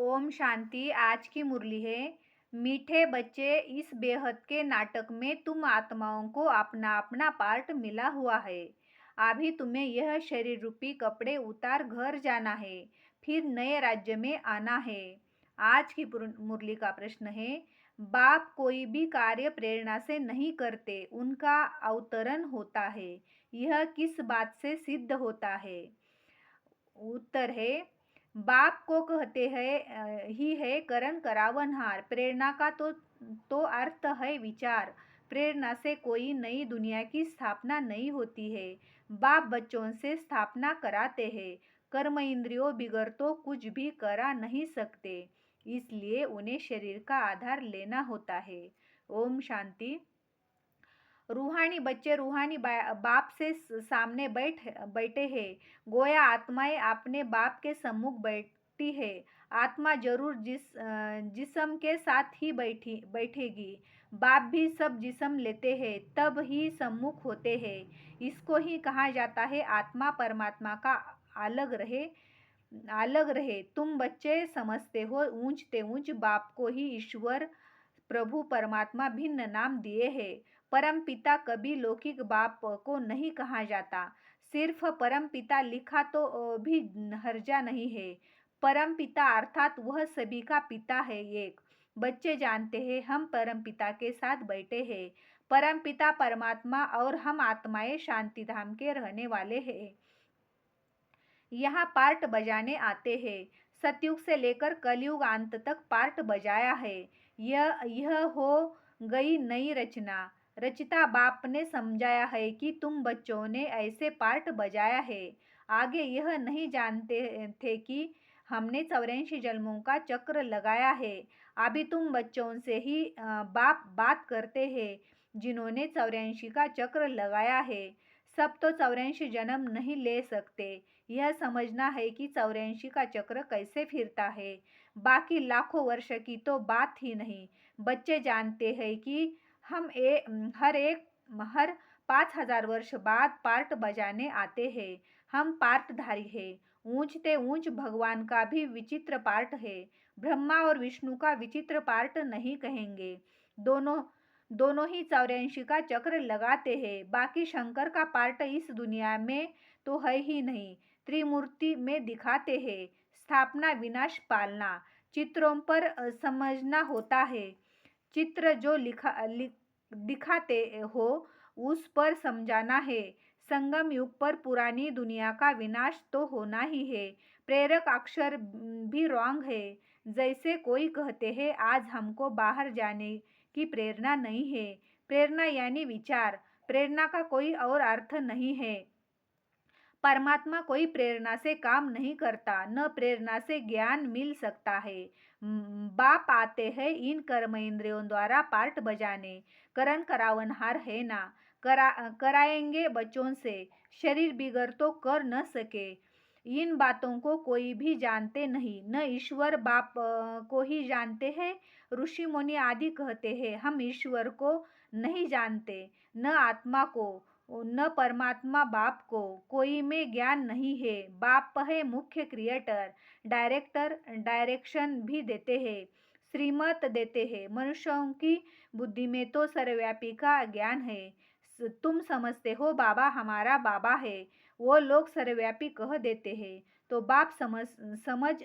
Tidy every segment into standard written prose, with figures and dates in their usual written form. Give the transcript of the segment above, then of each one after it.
ओम शांति। आज की मुरली है, मीठे बच्चे, इस बेहद के नाटक में तुम आत्माओं को अपना अपना पार्ट मिला हुआ है। अभी तुम्हें यह शरीर रूपी कपड़े उतार घर जाना है, फिर नए राज्य में आना है। आज की मुरली का प्रश्न है, बाप कोई भी कार्य प्रेरणा से नहीं करते, उनका अवतरण होता है। यह किस बात से सिद्ध होता है? उत्तर है, बाप को कहते हैं ही है करण करावनहार। प्रेरणा का तो अर्थ है विचार। प्रेरणा से कोई नई दुनिया की स्थापना नहीं होती है। बाप बच्चों से स्थापना कराते हैं। कर्म इंद्रियों बिगर तो कुछ भी करा नहीं सकते, इसलिए उन्हें शरीर का आधार लेना होता है। ओम शांति। रूहानी बच्चे रूहानी बाप से सामने बैठे हैं। गोया आत्माएं अपने बाप के सम्मुख बैठती है। आत्मा जरूर जिस्म के साथ ही बैठेगी। बाप भी सब जिस्म लेते हैं, तब ही सम्मुख होते हैं। इसको ही कहा जाता है आत्मा परमात्मा का अलग रहे। तुम बच्चे समझते हो ऊंचते ऊंच बाप को ही ईश्वर प्रभु परमात्मा भिन्न नाम दिए हैं। परम पिता कभी लौकिक बाप को नहीं कहा जाता। सिर्फ परम पिता लिखा तो भी हर्जा नहीं है। परम पिता अर्थात वह सभी का पिता है एक। बच्चे जानते हैं हम परम पिता के साथ बैठे हैं। परम पिता परमात्मा और हम आत्माएं शांति धाम के रहने वाले हैं। यहाँ पार्ट बजाने आते हैं। सतयुग से लेकर कलयुग अंत तक पार्ट बजाया है। यह हो गई नई रचना। रचिता बाप ने समझाया है कि तुम बच्चों ने ऐसे पार्ट बजाया है। आगे यह नहीं जानते थे कि हमने 84 जन्मों का चक्र लगाया है। अभी तुम बच्चों से ही बाप बात करते हैं जिन्होंने 84 का चक्र लगाया है। सब तो 84 जन्म नहीं ले सकते। यह समझना है कि 84 का चक्र कैसे फिरता है। बाकी लाखों वर्ष की तो बात ही नहीं। बच्चे जानते हैं कि हम हर 5000 वर्ष बाद पार्ट बजाने आते हैं। हम पार्टधारी हैं। ऊंचते ऊंच भगवान का भी विचित्र पार्ट है। ब्रह्मा और विष्णु का विचित्र पार्ट नहीं कहेंगे। दोनों दोनों ही 84 का चक्र लगाते हैं। बाकी शंकर का पार्ट इस दुनिया में तो है ही नहीं। त्रिमूर्ति में दिखाते हैं। स्थापना विनाश पालना चित्रों पर समझना होता है। चित्र जो दिखाते हो उस पर समझाना है। संगम युग पर पुरानी दुनिया का विनाश तो होना ही है। प्रेरक अक्षर भी रॉन्ग है। जैसे कोई कहते हैं आज हमको बाहर जाने की प्रेरणा नहीं है। प्रेरणा यानी विचार। प्रेरणा का कोई और अर्थ नहीं है। परमात्मा कोई प्रेरणा से काम नहीं करता, न प्रेरणा से ज्ञान मिल सकता है। बाप आते हैं इन कर्म इंद्रियों द्वारा पार्ट बजाने। करण करावनहार है ना, कराएंगे बच्चों से। शरीर बिगड़ तो कर न सके। इन बातों को कोई भी जानते नहीं। न ईश्वर बाप को ही जानते हैं। ऋषि मुनि आदि कहते हैं हम ईश्वर को नहीं जानते, न आत्मा को, न परमात्मा बाप को। कोई में ज्ञान नहीं है। बाप है मुख्य क्रिएटर, डायरेक्टर। डायरेक्शन भी देते हैं, श्रीमत देते हैं। मनुष्यों की बुद्धि में तो सर्वव्यापी का ज्ञान है। तुम समझते हो बाबा हमारा बाबा है, वो लोग सर्वव्यापी कह देते हैं, तो बाप समझ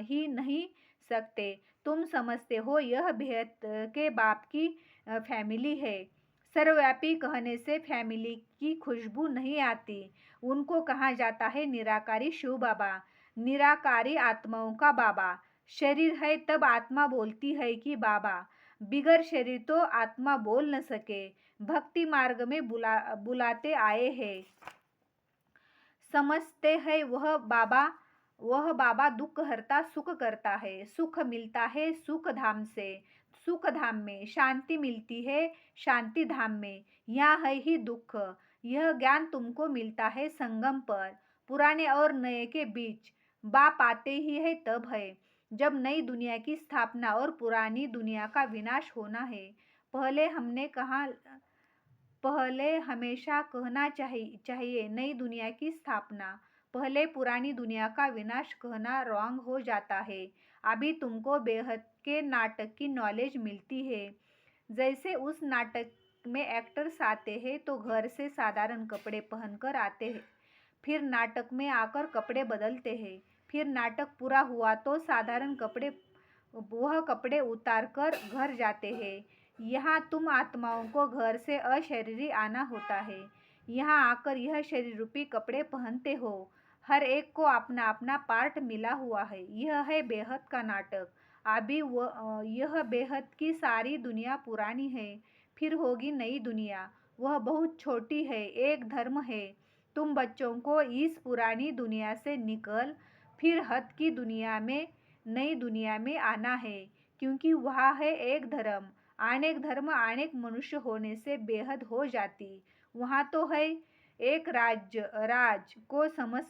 ही नहीं सकते। तुम समझते हो यह बेहद के बाप की फैमिली है। सर्वव्यापी कहने से फैमिली की खुशबू नहीं आती। उनको कहा जाता है निराकारी शिव बाबा, निराकारी आत्माओं का बाबा। शरीर है तब आत्मा बोलती है कि बाबा। बिगर शरीर तो आत्मा बोल न सके। भक्ति मार्ग में बुलाते आए हैं। समझते हैं वह बाबा दुख हरता सुख करता है। सुख मिलता है सुख धाम से, सुख धाम में शांति मिलती है, शांति धाम में। यहाँ है ही दुख। यह ज्ञान तुमको मिलता है संगम पर, पुराने और नए के बीच। बाप आते ही है तब है जब नई दुनिया की स्थापना और पुरानी दुनिया का विनाश होना है। पहले हमेशा कहना चाहिए नई दुनिया की स्थापना। पहले पुरानी दुनिया का विनाश कहना रॉन्ग हो जाता है। अभी तुमको बेहद के नाटक की नॉलेज मिलती है। जैसे उस नाटक में एक्टर्स आते हैं तो घर से साधारण कपड़े पहनकर आते हैं, फिर नाटक में आकर कपड़े बदलते हैं, फिर नाटक पूरा हुआ तो साधारण कपड़े वह कपड़े उतार कर घर जाते हैं। यहाँ तुम आत्माओं को घर से अशरीरी आना होता है। यहाँ आकर यह शरीर रूपी कपड़े पहनते हो। हर एक को अपना अपना पार्ट मिला हुआ है। यह है बेहद का नाटक। अभी यह बेहद की सारी दुनिया पुरानी है, फिर होगी नई दुनिया। वह बहुत छोटी है, एक धर्म है। तुम बच्चों को इस पुरानी दुनिया से निकल फिर हद की दुनिया में, नई दुनिया में आना है, क्योंकि वहाँ है एक धर्म। अनेक धर्म अनेक मनुष्य होने से बेहद हो जाती। वहाँ तो है एक राज्य, राज को समझ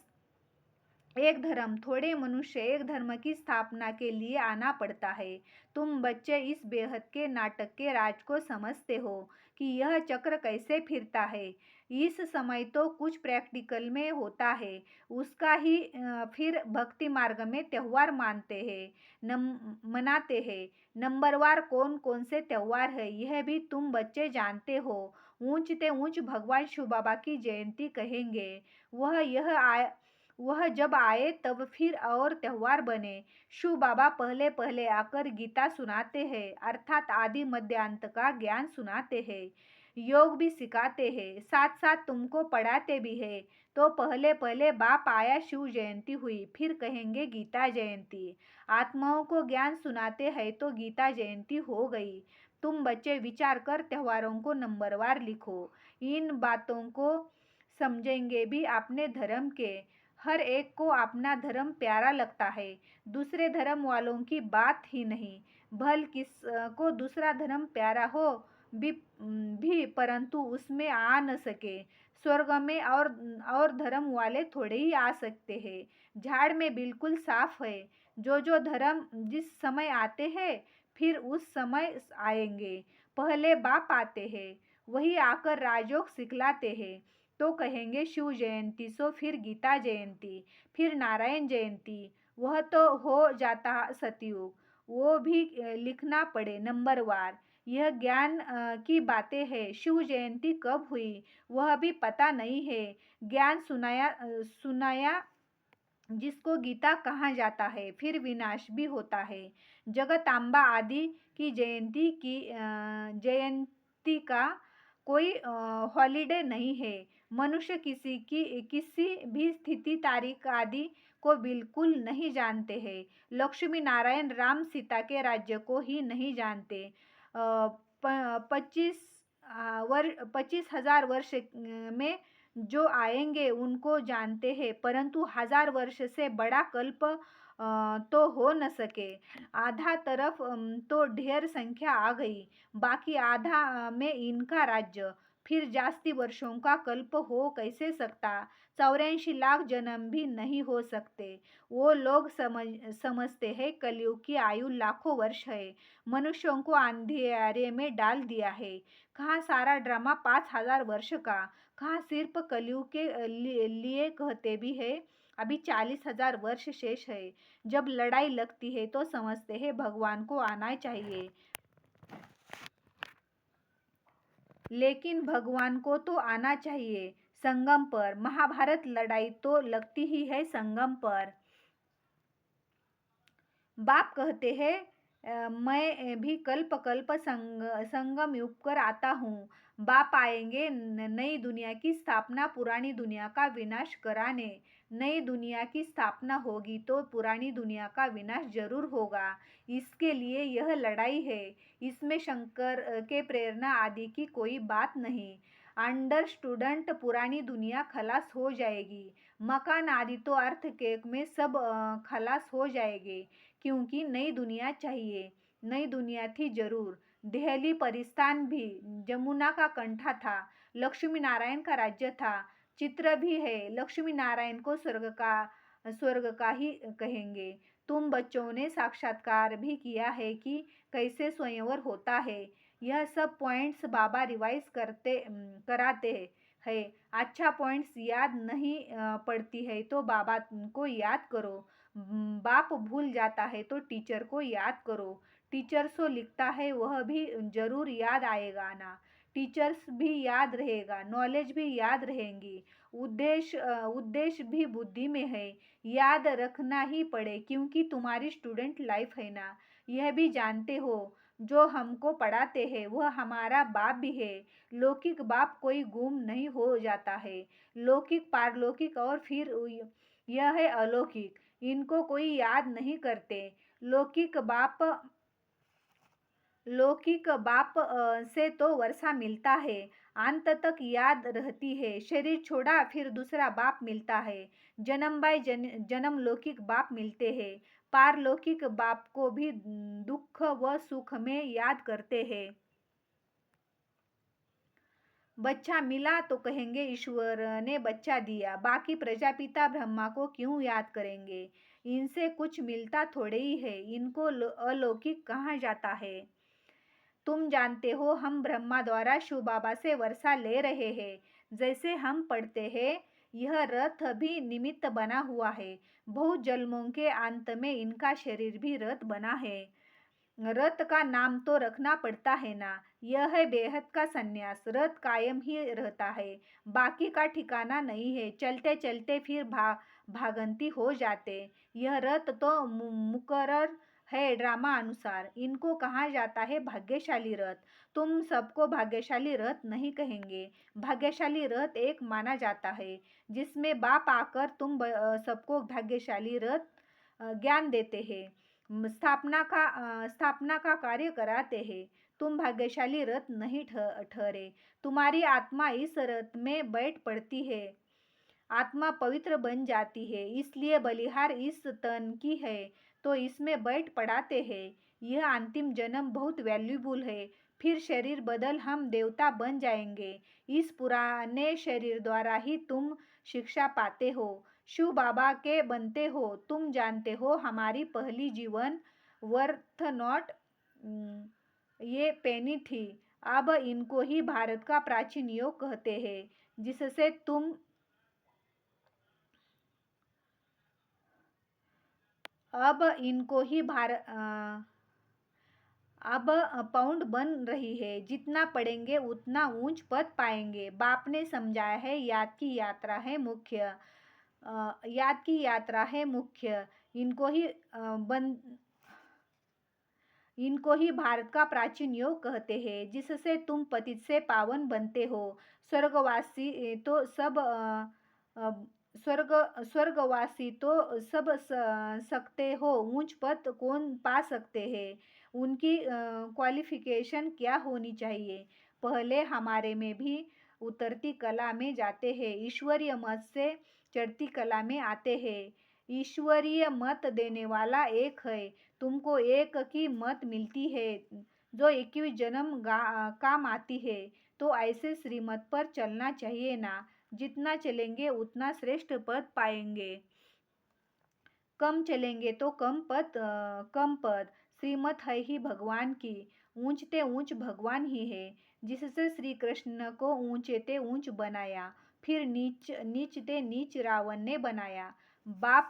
एक धर्म, थोड़े मनुष्य एक धर्म की स्थापना के लिए आना पड़ता है। तुम बच्चे इस बेहद के नाटक के राज को समझते हो कि यह चक्र कैसे फिरता है। इस समय तो कुछ प्रैक्टिकल में होता है, उसका ही फिर भक्ति मार्ग में त्योहार मानते हैं, मनाते हैं। नंबरवार कौन कौन से त्योहार है यह भी तुम बच्चे जानते हो। ऊंचते ऊंच भगवान शिव बाबा की जयंती कहेंगे। वह जब आए तब फिर और त्योहार बने। शिव बाबा पहले पहले आकर गीता सुनाते हैं, अर्थात आदि मध्य अंत का ज्ञान सुनाते हैं, योग भी सिखाते हैं, साथ साथ तुमको पढ़ाते भी है। तो पहले पहले बाप आया, शिव जयंती हुई, फिर कहेंगे गीता जयंती। आत्माओं को ज्ञान सुनाते हैं तो गीता जयंती हो गई। तुम बच्चे विचार कर त्योहारों को नंबरवार लिखो। इन बातों को समझेंगे भी अपने धर्म के। हर एक को अपना धर्म प्यारा लगता है, दूसरे धर्म वालों की बात ही नहीं। भल किस को दूसरा धर्म प्यारा हो भी परंतु उसमें आ न सके। स्वर्ग में और धर्म वाले थोड़े ही आ सकते हैं। झाड़ में बिल्कुल साफ है। जो धर्म जिस समय आते हैं फिर उस समय आएंगे। पहले बाप आते हैं, वही आकर राजयोग सिखलाते हैं। तो कहेंगे शिव जयंती, सो फिर गीता जयंती, फिर नारायण जयंती। वह तो हो जाता सतयुग, वो भी लिखना पड़े नंबरवार। यह ज्ञान की बातें हैं। शिव जयंती कब हुई वह भी पता नहीं है। ज्ञान सुनाया जिसको गीता कहा जाता है, फिर विनाश भी होता है। जगतांबा आदि की जयंती का कोई हॉलिडे नहीं है। मनुष्य किसी भी स्थिति तारीख आदि को बिल्कुल नहीं जानते हैं। लक्ष्मी नारायण राम सीता के राज्य को ही नहीं जानते। 25,000 वर्ष में जो आएंगे उनको जानते हैं, परंतु 1000 वर्ष से बड़ा कल्प तो हो न सके। आधा तरफ तो ढेर संख्या आ गई, बाकी आधा में इनका राज्य। फिर जास्ती वर्षों का कल्प हो कैसे सकता? 84 लाख जन्म भी नहीं हो सकते। वो लोग समझते हैं कलयुग की आयु लाखों वर्ष है। मनुष्यों को अंधेरे में डाल दिया है। कहाँ सारा ड्रामा 5000 वर्ष का, कहाँ सिर्फ कलयुग के लिए कहते भी है। अभी 40,000 वर्ष शेष है। जब लड़ाई लगती है तो समझते हैं भगवान को आना चाहिए, लेकिन भगवान को तो आना चाहिए संगम पर। महाभारत लड़ाई तो लगती ही है संगम पर। बाप कहते हैं मैं भी कल्प कल्प संगम युग कर आता हूँ। बाप आएंगे नई दुनिया की स्थापना, पुरानी दुनिया का विनाश कराने। नई दुनिया की स्थापना होगी तो पुरानी दुनिया का विनाश जरूर होगा। इसके लिए यह लड़ाई है। इसमें शंकर के प्रेरणा आदि की कोई बात नहीं। अंडर स्टूडेंट पुरानी दुनिया खलास हो जाएगी। मकान आदि तो अर्थ केक में सब खलास हो जाएंगे, क्योंकि नई दुनिया चाहिए। नई दुनिया थी जरूर। दिल्ली परिस्थान भी जमुना का कंठा था, लक्ष्मी नारायण का राज्य था। चित्र भी है। लक्ष्मी नारायण को स्वर्ग का ही कहेंगे। तुम बच्चों ने साक्षात्कार भी किया है कि कैसे स्वयंवर होता है। यह सब पॉइंट्स बाबा रिवाइज कराते है। अच्छा पॉइंट्स याद नहीं पड़ती है तो बाबा को याद करो। बाप भूल जाता है तो टीचर को याद करो। टीचर सो लिखता है वह भी जरूर याद आएगा ना। टीचर्स भी याद रहेगा, नॉलेज भी याद रहेंगी। उद्देश्य भी बुद्धि में है। याद रखना ही पड़े क्योंकि तुम्हारी स्टूडेंट लाइफ है ना। यह भी जानते हो जो हमको पढ़ाते हैं वह हमारा बाप भी है। लौकिक बाप कोई गुम नहीं हो जाता है। लौकिक, पारलौकिक और फिर यह है अलौकिक, इनको कोई याद नहीं करते। लौकिक बाप से तो वर्षा मिलता है, अंत तक याद रहती है। शरीर छोड़ा फिर दूसरा बाप मिलता है। जन्म बाय जन्म लौकिक बाप मिलते हैं। पारलौकिक बाप को भी दुख व सुख में याद करते हैं। बच्चा मिला तो कहेंगे ईश्वर ने बच्चा दिया, बाकी प्रजापिता ब्रह्मा को क्यों याद करेंगे। इनसे कुछ मिलता थोड़े ही है, इनको अलौकिक कहा जाता है। तुम जानते हो हम ब्रह्मा द्वारा शिव बाबा से वर्षा ले रहे हैं। जैसे हम पढ़ते हैं यह रथ भी निमित्त बना हुआ है। बहुत जन्मों के अंत में इनका शरीर भी रथ बना है। रथ का नाम तो रखना पड़ता है ना। यह है बेहद का सन्यास। रथ कायम ही रहता है, बाकी का ठिकाना नहीं है। चलते चलते फिर भागंती हो जाते। यह रथ तो मुकर्रर है ड्रामा अनुसार। इनको कहा जाता है भाग्यशाली रथ। तुम सबको भाग्यशाली रथ नहीं कहेंगे। भाग्यशाली रथ एक माना जाता है जिसमें बाप आकर तुम सबको भाग्यशाली रथ ज्ञान देते हैं, स्थापना का कार्य कराते हैं। तुम भाग्यशाली रथ नहीं ठहरे। तुम्हारी आत्मा इस रथ में बैठ पड़ती है। आत्मा पवित्र बन जाती है, इसलिए बलिहार इस तन की है तो इसमें बैठ पड़ाते हैं। यह अंतिम जन्म बहुत वैल्यूबल है। फिर शरीर बदल हम देवता बन जाएंगे। इस पुराने शरीर द्वारा ही तुम शिक्षा पाते हो, शिव बाबा के बनते हो। तुम जानते हो हमारी पहली जीवन वर्थ नॉट ये पेनी थी। अब इनको ही भारत का प्राचीन योग कहते हैं, जिससे तुम अब इनको ही अब पाउंड बन रही है। जितना पढ़ेंगे उतना ऊंच पद पाएंगे। बाप ने समझाया है याद की यात्रा है मुख्य। याद की यात्रा है मुख्य। इनको ही भारत का प्राचीन योग कहते हैं, जिससे तुम पतित से पावन बनते हो। स्वर्गवासी तो सब स्वर्गवासी तो सब सकते हो, ऊंच पद कौन पा सकते हैं। उनकी क्वालिफिकेशन क्या होनी चाहिए। पहले हमारे में भी उतरती कला में जाते हैं, ईश्वरीय मत से चढ़ती कला में आते हैं। ईश्वरीय मत देने वाला एक है। तुमको एक की मत मिलती है जो 21 जन्म काम आती है। तो ऐसे श्रीमत पर चलना चाहिए ना। जितना चलेंगे उतना श्रेष्ठ पद पाएंगे। कम चलेंगे तो कम पद। श्रीमत है ही भगवान की। ऊंचते ऊंच भगवान ही है, जिससे श्री कृष्ण को ऊंचते ऊंच बनाया, फिर नीचते नीच रावण ने बनाया। बाप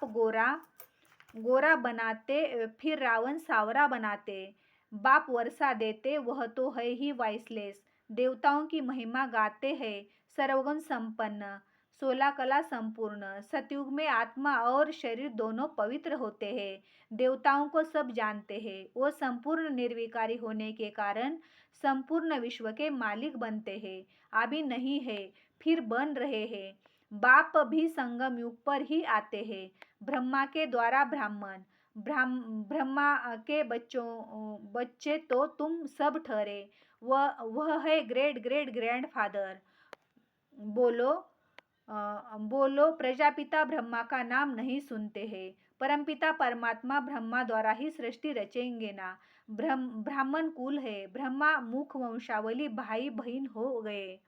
गोरा बनाते फिर रावण सावरा बनाते। बाप वर्षा देते वह तो है ही वाइसलेस। देवताओं की महिमा गाते हैं, सर्वगुण संपन्न, 16 कला संपूर्ण। सतयुग में आत्मा और शरीर दोनों पवित्र होते हैं। देवताओं को सब जानते हैं। वो संपूर्ण निर्विकारी होने के कारण संपूर्ण विश्व के मालिक बनते हैं। अभी नहीं है, फिर बन रहे हैं। बाप भी संगम युग पर ही आते हैं। ब्रह्मा के द्वारा ब्राह्मण, ब्रह्मा के बच्चे तो तुम सब ठहरे। वह है ग्रेट ग्रेट ग्रैंडफादर। बोलो बोलो प्रजापिता ब्रह्मा का नाम नहीं सुनते हैं। परमपिता परमात्मा ब्रह्मा द्वारा ही सृष्टि रचेंगे ना। ब्राह्मण कुल है। ब्रह्मा मुख वंशावली भाई बहन हो गए।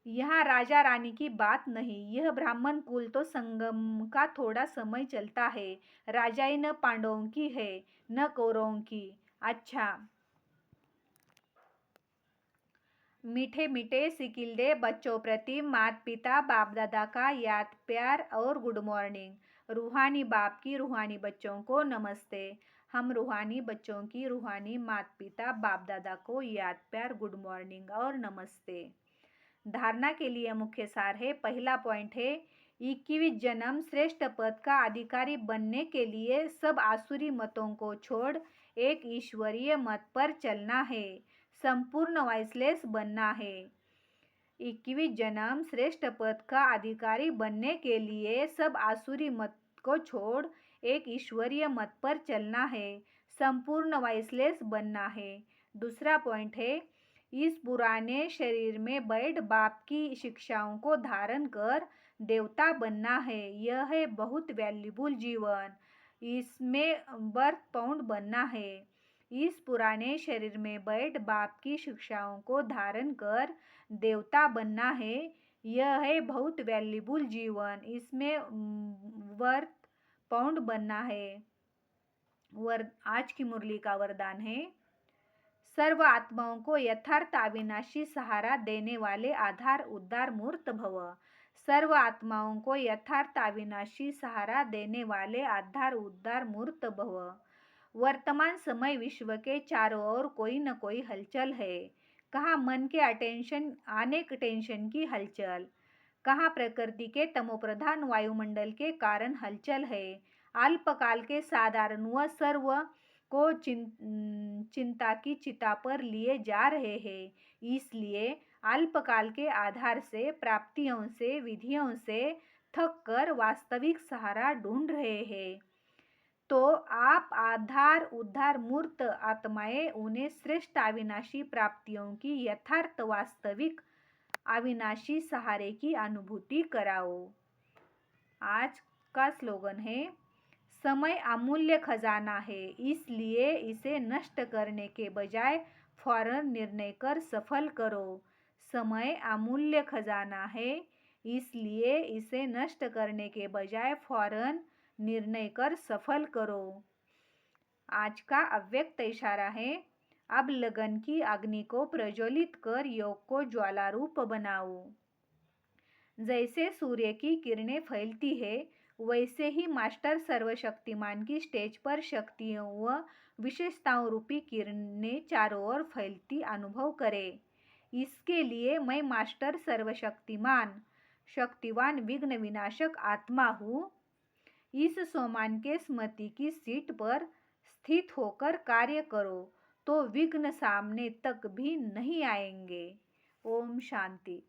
यहाँ राजा रानी की बात नहीं, यह ब्राह्मण कुल तो संगम का थोड़ा समय चलता है। राजाई न पांडवों की है न कौरवों की। अच्छा, मीठे मीठे सिकिल्दे बच्चों प्रति माता पिता बाप दादा का याद प्यार और गुड मॉर्निंग। रूहानी बाप की रूहानी बच्चों को नमस्ते। हम रूहानी बच्चों की रूहानी माता पिता बाप दादा को याद प्यार गुड मॉर्निंग और नमस्ते। धारणा के लिए मुख्य सार है। पहला पॉइंट है 21 जन्म श्रेष्ठ पद का अधिकारी बनने के लिए सब आसुरी मतों को छोड़ एक ईश्वरीय मत पर चलना है, संपूर्ण वाइसलेस बनना है। 21 जन्म श्रेष्ठ पद का अधिकारी बनने के लिए सब आसुरी मत को छोड़ एक ईश्वरीय मत पर चलना है, संपूर्ण वाइसलेस बनना है। दूसरा पॉइंट है इस पुराने शरीर में बैठ बाप की शिक्षाओं को धारण कर देवता बनना है। यह है बहुत वैल्यूबल जीवन। इसमें बर्थ पाउंड बनना है। इस पुराने शरीर में बैठ बाप की शिक्षाओं को धारण कर देवता बनना है। यह है बहुत वैल्यूबल जीवन। इसमें वर्थ पाउंड बनना है। आज की मुरली का वरदान है सर्व आत्माओं को यथार्थ अविनाशी सहारा देने वाले आधार उद्धार मूर्त भव। सर्व आत्माओं को यथार्थ अविनाशी सहारा देने वाले आधार उद्धार मूर्त भव। वर्तमान समय विश्व के चारों ओर कोई न कोई हलचल है। कहाँ मन के अनेक टेंशन की हलचल, कहाँ प्रकृति के तमोप्रधान वायुमंडल के कारण हलचल है। अल्पकाल के साधारण व सर्व को चिंता की चिता पर लिए जा रहे हैं। इसलिए अल्पकाल के आधार से प्राप्तियों से विधियों से थक कर वास्तविक सहारा ढूंढ रहे हैं। तो आप आधार उद्धार मूर्त आत्माएं उन्हें श्रेष्ठ अविनाशी प्राप्तियों की यथार्थ वास्तविक अविनाशी सहारे की अनुभूति कराओ। आज का स्लोगन है समय अमूल्य खजाना है, इसलिए इसे नष्ट करने के बजाय फौरन निर्णय कर सफल करो। समय अमूल्य खजाना है, इसलिए इसे नष्ट करने के बजाय फौरन निर्णय कर सफल करो। आज का अव्यक्त इशारा है अब लगन की अग्नि को प्रज्वलित कर योग को ज्वाला रूप बनाओ। जैसे सूर्य की किरणें फैलती है, वैसे ही मास्टर सर्वशक्तिमान की स्टेज पर शक्तियों व विशेषताओं रूपी किरणें चारों ओर फैलती अनुभव करे। इसके लिए मैं मास्टर सर्वशक्तिमान शक्तिवान विघ्न विनाशक आत्मा हूँ। इस सोमान के स्मृति की सीट पर स्थित होकर कार्य करो तो विघ्न सामने तक भी नहीं आएंगे। ओम शांति।